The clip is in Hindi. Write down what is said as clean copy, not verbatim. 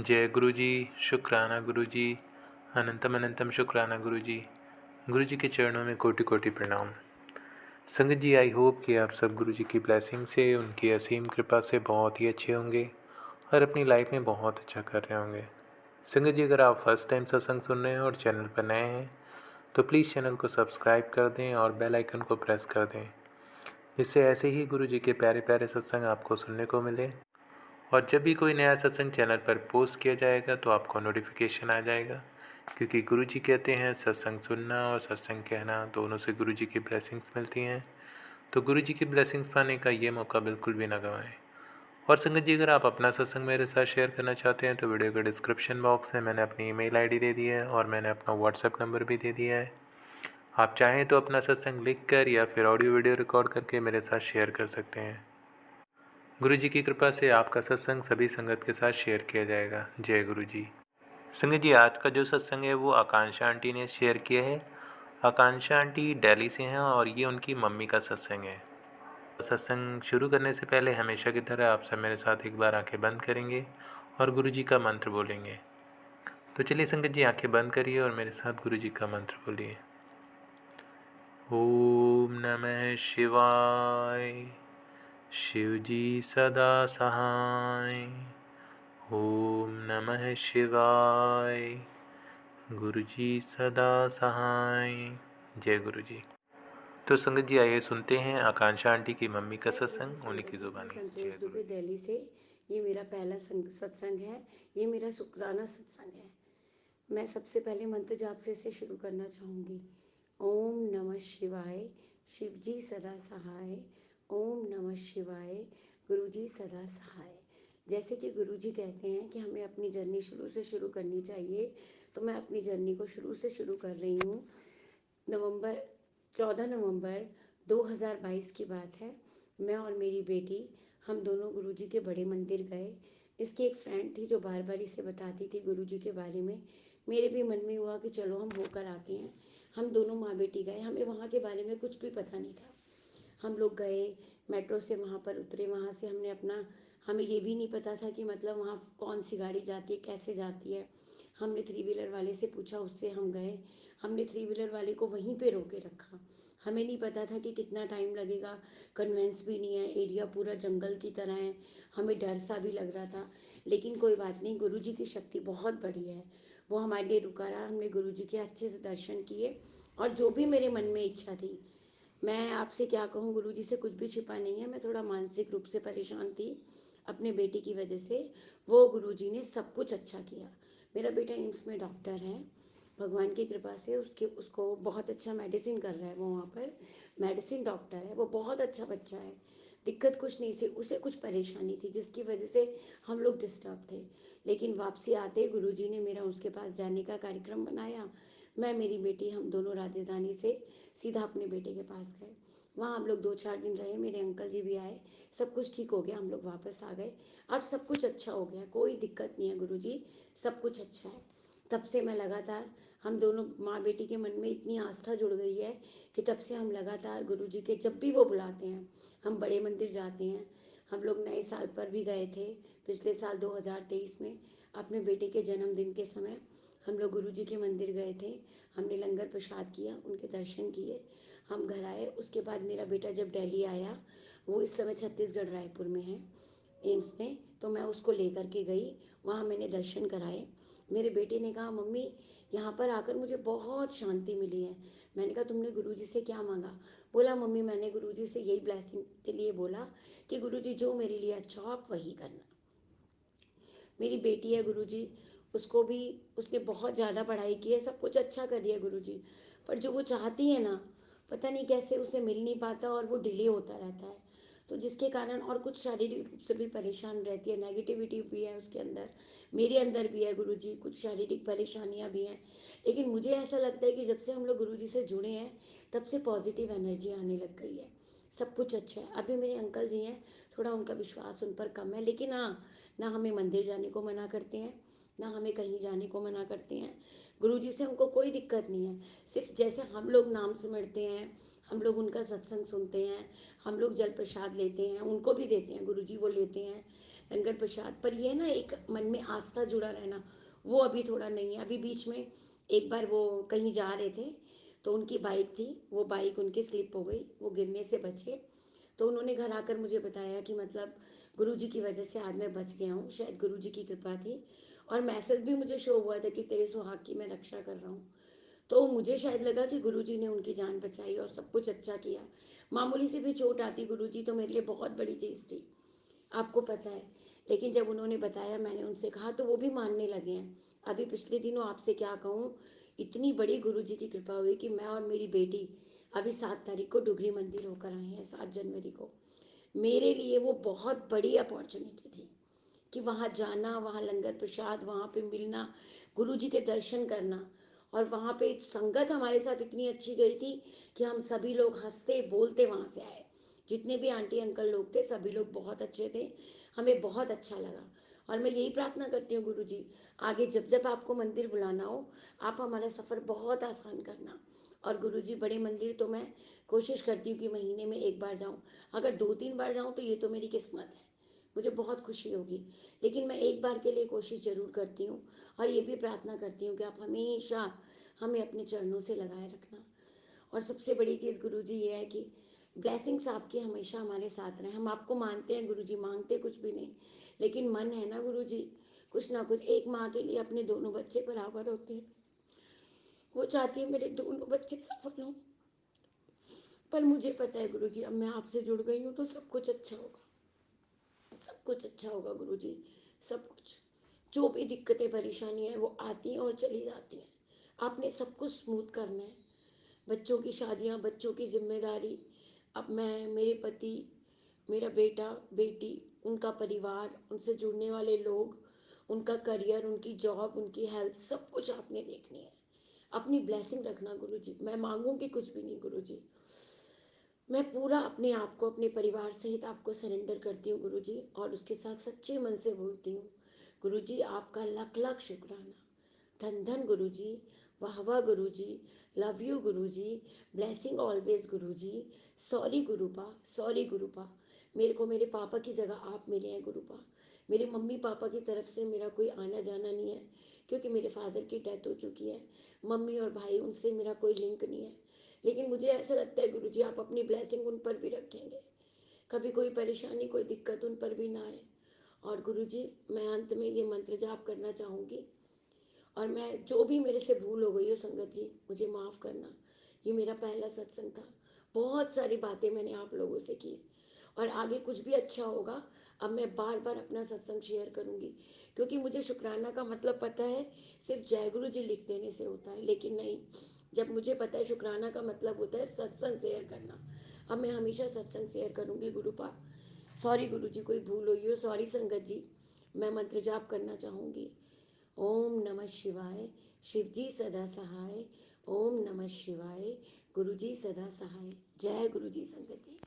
जय गुरु जी, शुक्राना गुरु जी, अनंतम अनंतम शुक्राना गुरु जी। गुरु जी के चरणों में कोटि कोटि प्रणाम। संगत जी, आई होप कि आप सब गुरु जी की ब्लेसिंग से, उनकी असीम कृपा से बहुत ही अच्छे होंगे और अपनी लाइफ में बहुत अच्छा कर रहे होंगे। संगत जी, अगर आप फर्स्ट टाइम सत्संग सुन रहे हैं और चैनल पर नए हैं तो प्लीज़ चैनल को सब्सक्राइब कर दें और बेल आइकन को प्रेस कर दें, जिससे ऐसे ही गुरु जी के प्यारे प्यारे सत्संग आपको सुनने को मिले। और जब भी कोई नया सत्संग चैनल पर पोस्ट किया जाएगा तो आपको नोटिफिकेशन आ जाएगा, क्योंकि गुरु जी कहते हैं सत्संग सुनना और सत्संग कहना दोनों से गुरु जी की ब्लेसिंग्स मिलती हैं। तो गुरु जी की ब्लेसिंग्स पाने का ये मौका बिल्कुल भी ना गंवाएं। और संगत जी, अगर आप अपना सत्संग मेरे साथ शेयर करना चाहते हैं तो वीडियो के डिस्क्रिप्शन बॉक्स में मैंने अपनी ईमेल आईडी दे दी है और मैंने अपना व्हाट्सएप नंबर भी दे दिया है। आप चाहें तो अपना सत्संग लिख कर या फिर ऑडियो वीडियो रिकॉर्ड करके मेरे साथ शेयर कर सकते हैं। गुरु जी की कृपा से आपका सत्संग सभी संगत के साथ शेयर किया जाएगा। जय गुरु जी। संगत जी, आज का जो सत्संग है वो आकांक्षा आंटी ने शेयर किया है। आकांक्षा आंटी दिल्ली से हैं और ये उनकी मम्मी का सत्संग है। सत्संग शुरू करने से पहले हमेशा की तरह आप सब मेरे साथ एक बार आंखें बंद करेंगे और गुरु जी का मंत्र बोलेंगे। तो चलिए संगत जी, आंखें बंद करिए और मेरे साथ गुरु जी का मंत्र बोलिए। ओम नमः शिवाय। शिव जी सदा सहाय। ओम नमः शिवाय। गुरु जी सदा सहाय। जय गुरु जी। तो संगत जी, आइए सुनते हैं आकांक्षा आंटी की मम्मी का जय गुरु जी सत्संग उन्हीं की संगत जी, मैं जुबानी। संतोष जय गुरु दुबे जी। दिल्ली से। ये मेरा पहला सत्संग है। ये मेरा शुक्राना सत्संग है। मैं सबसे पहले मंत्र जाप से इसे शुरू करना चाहूँगी। ओम नमः शिवाय। शिव जी सदा सहाय। ओम नमः शिवाय। गुरु जी सदा सहाय। जैसे कि गुरु जी कहते हैं कि हमें अपनी जर्नी शुरू से शुरू करनी चाहिए, तो मैं अपनी जर्नी को शुरू से शुरू कर रही हूँ। नवंबर 14 नवंबर 2022 की बात है। मैं और मेरी बेटी, हम दोनों गुरुजी के बड़े मंदिर गए। इसकी एक फ्रेंड थी जो बार बार इसे बताती थी गुरुजी के बारे में। मेरे भी मन में हुआ कि चलो हम होकर आते हैं। हम दोनों माँ बेटी गए। हमें वहाँ के बारे में कुछ भी पता नहीं था। हम लोग गए, मेट्रो से वहाँ पर उतरे। वहाँ से हमने अपना, हमें ये भी नहीं पता था कि मतलब वहाँ कौन सी गाड़ी जाती है, कैसे जाती है। हमने थ्री व्हीलर वाले से पूछा, उससे हम गए। हमने थ्री व्हीलर वाले को वहीं पे रोके रखा। हमें नहीं पता था कि कितना टाइम लगेगा। कन्वेंस भी नहीं है, एरिया पूरा जंगल की तरह है। हमें डर सा भी लग रहा था, लेकिन कोई बात नहीं, गुरु जी की शक्ति बहुत बड़ी है। वो हमारे लिए रुका रहा। हमने गुरु जी के अच्छे से दर्शन किए। और जो भी मेरे मन में इच्छा थी, मैं आपसे क्या कहूँ, गुरु जी से कुछ भी छिपा नहीं है। मैं थोड़ा मानसिक रूप से परेशान थी अपने बेटे की वजह से। वो गुरु जी ने सब कुछ अच्छा किया। मेरा बेटा एम्स में डॉक्टर है। भगवान की कृपा से उसको बहुत अच्छा मेडिसिन कर रहा है। वो वहाँ पर मेडिसिन डॉक्टर है। वो बहुत अच्छा बच्चा है। दिक्कत कुछ नहीं थी, उसे कुछ परेशानी थी जिसकी वजह से हम लोग डिस्टर्ब थे। लेकिन वापसी आते गुरुजी ने मेरा उसके पास जाने का कार्यक्रम बनाया। मैं, मेरी बेटी, हम दोनों राजधानी से सीधा अपने बेटे के पास गए। वहाँ हम लोग 2-4 दिन रहे। मेरे अंकल जी भी आए। सब कुछ ठीक हो गया, हम लोग वापस आ गए। अब सब कुछ अच्छा हो गया, कोई दिक्कत नहीं है गुरुजी। सब कुछ अच्छा है। तब से मैं लगातार, हम दोनों माँ बेटी के मन में इतनी आस्था जुड़ गई है कि तब से हम लगातार गुरु जी के, जब भी वो बुलाते हैं, हम बड़े मंदिर जाते हैं। हम लोग नए साल पर भी गए थे, पिछले साल 2023 में, अपने बेटे के जन्मदिन के समय हम लोग गुरु जी के मंदिर गए थे। हमने लंगर प्रसाद किया, उनके दर्शन किए, हम घर आए। उसके बाद मेरा बेटा जब दिल्ली आया, वो इस समय छत्तीसगढ़ रायपुर में है, एम्स में, तो मैं उसको लेकर के गई। वहाँ मैंने दर्शन कराए। मेरे बेटे ने कहा, मम्मी यहाँ पर आकर मुझे बहुत शांति मिली है। मैंने कहा, तुमने गुरुजी से क्या मांगा? बोला, मम्मी मैंने गुरुजी से यही ब्लेसिंग के लिए बोला कि गुरुजी जो मेरे लिए अच्छा हो आप वही करना। मेरी बेटी है गुरुजी, उसको भी, उसने बहुत ज़्यादा पढ़ाई की है, सब कुछ अच्छा कर दिया गुरुजी, पर जो वो चाहती है ना, पता नहीं कैसे उसे मिल नहीं पाता और वो डिले होता रहता है। तो जिसके कारण, और कुछ शारीरिक रूप से भी परेशान रहती है, नेगेटिविटी भी है उसके अंदर, मेरे अंदर भी है गुरुजी, कुछ शारीरिक परेशानियां भी हैं। लेकिन मुझे ऐसा लगता है कि जब से हम लोग गुरुजी से जुड़े हैं, तब से पॉजिटिव एनर्जी आने लग गई है। सब कुछ अच्छा है। अभी मेरे अंकल जी हैं, थोड़ा उनका विश्वास उन पर कम है, लेकिन हाँ, ना हमें मंदिर जाने को मना करते हैं, ना हमें कहीं जाने को मना करते हैं। गुरुजी से हमको कोई दिक्कत नहीं है। सिर्फ जैसे हम लोग नाम सिमरते हैं, हम लोग उनका सत्संग सुनते हैं, हम लोग जल प्रसाद लेते हैं, उनको भी देते हैं, गुरुजी वो लेते हैं। लंगर प्रसाद, पर ये ना एक मन में आस्था जुड़ा रहना, वो अभी थोड़ा नहीं है। अभी बीच में एक बार वो कहीं जा रहे थे, तो उनकी बाइक थी, वो बाइक उनकी स्लिप हो गई, वो गिरने से बचे। तो उन्होंने घर आकर मुझे बताया कि मतलब गुरुजी की वजह से आज मैं बच गया हूँ, शायद गुरुजी की कृपा थी। और मैसेज भी मुझे शो हुआ था कि तेरे सुहाग की मैं रक्षा कर रहा हूँ। तो मुझे शायद लगा कि गुरुजी ने उनकी जान बचाई और सब कुछ अच्छा किया। मामूली सी भी चोट आती गुरुजी तो मेरे लिए बहुत बड़ी चीज़ थी, आपको पता है। लेकिन जब उन्होंने बताया, मैंने उनसे कहा, तो वो भी मानने लगे हैं। अभी पिछले दिनों आपसे क्या कहूँ, इतनी बड़ी गुरुजी की कृपा हुई कि मैं और मेरी बेटी अभी 7 तारीख को डुगरी मंदिर होकर आए हैं, 7 जनवरी को। मेरे लिए वो बहुत बड़ी अपॉर्चुनिटी थी कि वहाँ जाना, वहाँ लंगर प्रसाद, वहाँ पे मिलना, गुरु जी के दर्शन करना। और वहाँ पे संगत हमारे साथ इतनी अच्छी गई थी कि हम सभी लोग हंसते बोलते वहाँ से आए। जितने भी आंटी अंकल लोग थे, सभी लोग बहुत अच्छे थे, हमें बहुत अच्छा लगा। और मैं यही प्रार्थना करती हूँ गुरु जी, आगे जब जब आपको मंदिर बुलाना हो, आप हमारा सफ़र बहुत आसान करना। और गुरु जी, बड़े मंदिर तो मैं कोशिश करती हूँ कि महीने में एक बार जाऊँ, अगर 2-3 बार जाऊँ तो ये तो मेरी किस्मत है, मुझे बहुत खुशी होगी। लेकिन मैं एक बार के लिए कोशिश ज़रूर करती हूँ, और ये भी प्रार्थना करती हूँ कि आप हमेशा हमें अपने चरणों से लगाए रखना। और सबसे बड़ी चीज़ गुरुजी ये है कि ब्लेसिंग्स आपकी हमेशा हमारे साथ रहें। हम आपको मानते हैं गुरुजी, मांगते कुछ भी नहीं, लेकिन मन है ना गुरुजी, कुछ ना कुछ। एक माँ के लिए अपने दोनों बच्चे बराबर होते हैं, वो चाहती है मेरे दोनों बच्चे सफल हों। पर मुझे पता है गुरुजी, अब मैं आपसे जुड़ गई हूँ तो सब कुछ अच्छा होगा, सब कुछ अच्छा होगा गुरुजी, सब कुछ। जो भी दिक्कतें परेशानी है वो आती हैं और चली जाती हैं, आपने सब कुछ स्मूथ करना है। बच्चों की शादियाँ, बच्चों की जिम्मेदारी, अब मैं, मेरे पति, मेरा बेटा बेटी, उनका परिवार, उनसे जुड़ने वाले लोग, उनका करियर, उनकी जॉब, उनकी हेल्थ, सब कुछ आपने देखनी है। अपनी ब्लेसिंग रखना गुरुजी, मैं मांगूंगी कुछ भी नहीं गुरुजी, मैं पूरा अपने आप को अपने परिवार सहित आपको सरेंडर करती हूँ गुरुजी, और उसके साथ सच्चे मन से बोलती हूँ गुरुजी, आपका लख लख शुक्राना, धन धन गुरुजी, वाह वाह Guruji, love you Guruji, blessing always Guruji, sorry Gurupa, sorry Gurupa, मेरे को मेरे पापा की जगह आप मिले हैं गुरुपा। मेरे मम्मी पापा की तरफ से मेरा कोई आना जाना नहीं है, क्योंकि मेरे फादर की डेथ हो चुकी है। मम्मी और भाई, उनसे मेरा कोई लिंक नहीं है। लेकिन मुझे ऐसा लगता है गुरुजी, आप अपनी ब्लेसिंग उन पर भी रखेंगे, कभी कोई परेशानी, कोई दिक्कत उन पर भी ना आए। और गुरुजी, मैं अंत में ये मंत्र जाप करना चाहूँगी, और मैं जो भी मेरे से भूल हो गई हो संगत जी, मुझे माफ़ करना। ये मेरा पहला सत्संग था, बहुत सारी बातें मैंने आप लोगों से की, और आगे कुछ भी अच्छा होगा, अब मैं बार बार अपना सत्संग शेयर करूँगी, क्योंकि मुझे शुक्राना का मतलब पता है, सिर्फ जय गुरु जी लिख देने से होता है, लेकिन नहीं, जब मुझे पता है शुक्राना का मतलब होता है सत्संग शेयर करना। अब मैं हमेशा सत्संग शेयर करूँगी गुरुपा। सॉरी गुरु जी, कोई भूल हुई हो, सॉरी संगत जी। मैं मंत्र जाप करना चाहूँगी। ओम नमः शिवाय, शिव जी सदा सहाय। ओम नमः शिवाय, गुरु जी सदा सहाय। जय गुरु जी संगत जी।